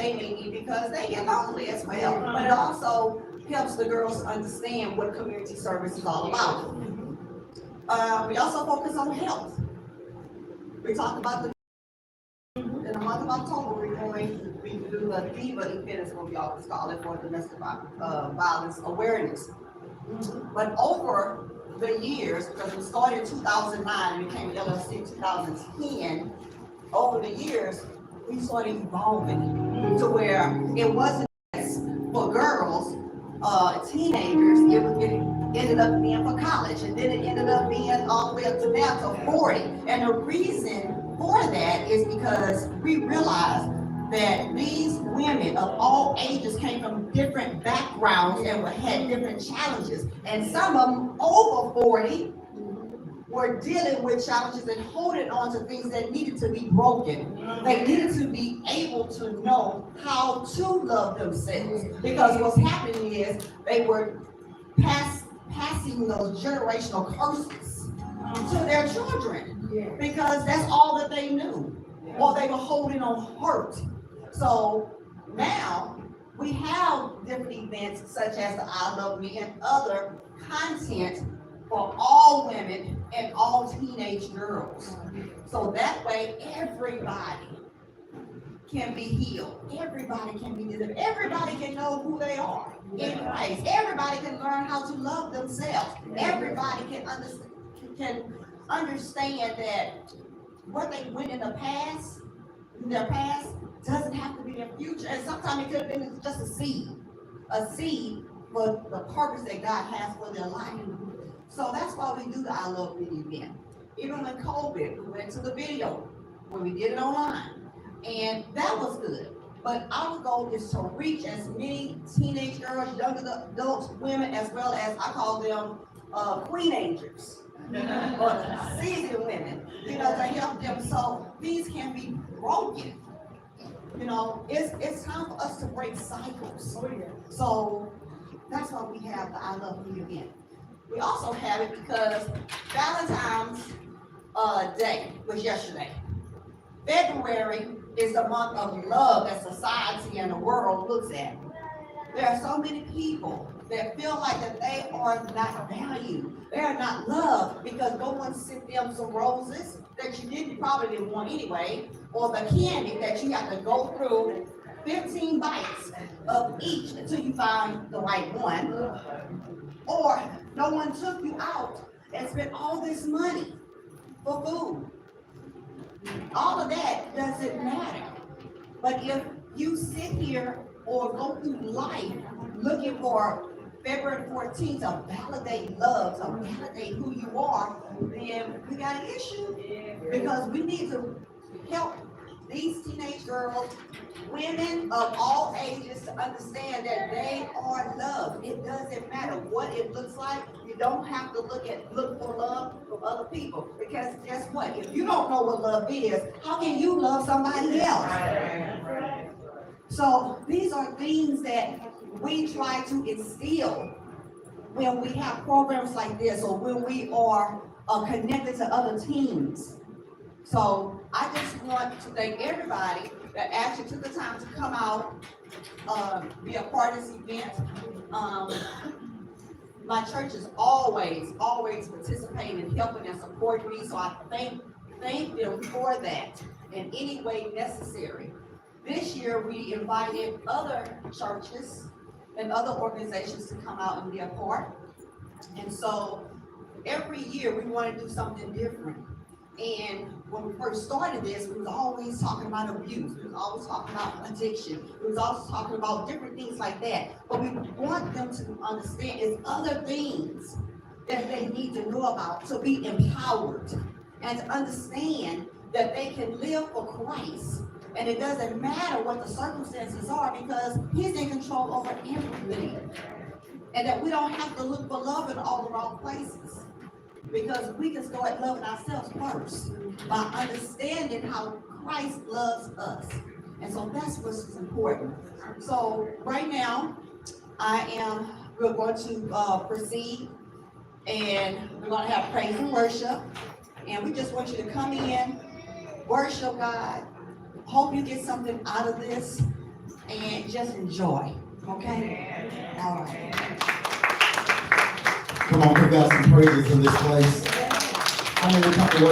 they may need because they get lonely as well. But it also helps the girls understand what community service is all about. We also focus on health. We talked about in the month of October, we do the DIVA event, is what we always call it, for domestic violence awareness. But over the years, because we started in 2009 and became LLC in 2010, over the years, we started evolving to where it wasn't just for girls, teenagers, it ended up being for college, and then it ended up being all the way up to now to 40. And the reason for that is because we realized that these women of all ages came from different backgrounds and had different challenges. And some of them over 40 were dealing with challenges and holding on to things that needed to be broken. They needed to be able to know how to love themselves. Because what's happening is they were passing those generational curses to their children. Because that's all that they knew. Or they were holding on hurt. So now we have different events such as the I Love Me and other content for all women and all teenage girls. So that way everybody can be healed. Everybody can be delivered. Everybody can know who they are in Christ. Everybody can learn how to love themselves. Everybody can understand that what they went in their past doesn't have to be their future. And sometimes it could have been just a seed for the purpose that God has for their life. So that's why we do the I Love Me event. Even when COVID, we went to the video when we did it online, and that was good. But our goal is to reach as many teenage girls, young adults, women, as well as I call them queenagers, or seasoned women, to help them so these can be broken. It's time for us to break cycles. So that's why we have the I Love Me event. We also have it because Valentine's Day was yesterday. February is the month of love that society and the world looks at. There are so many people that feel like that they are not valued. They are not loved because no one sent them some roses that you probably didn't want anyway, or the candy that you have to go through 15 bites of each until you find the right one. Or no one took you out and spent all this money for food. All of that doesn't matter. But if you sit here or go through life looking for February 14th to validate love, to validate who you are, then we got an issue. Because we need to help these teenage girls, women of all ages, to understand that they are loved. It doesn't matter what it looks like. You don't have to look for love from other people. Because guess what? If you don't know what love is, how can you love somebody else? So these are things that we try to instill when we have programs like this, or when we are connected to other teams. So I just want to thank everybody that actually took the time to come out, be a part of this event. My church is always participating and helping and supporting me, so I thank them for that in any way necessary. This year we invited other churches and other organizations to come out and be a part. And so every year we want to do something different. And when we first started this, we was always talking about abuse. We was always talking about addiction. We was always talking about different things like that. But we want them to understand there's other things that they need to know about to be empowered and to understand that they can live for Christ. And it doesn't matter what the circumstances are because He's in control over everything. And that we don't have to look for love in all the wrong places. Because we can start loving ourselves first by understanding how Christ loves us. And so that's what's important. So right now, we're going to proceed, and we're going to have praise and worship. And we just want you to come in, worship God. Hope you get something out of this. and just enjoy, okay? All right. Come on, give God some praises in this place. I mean, we come to work.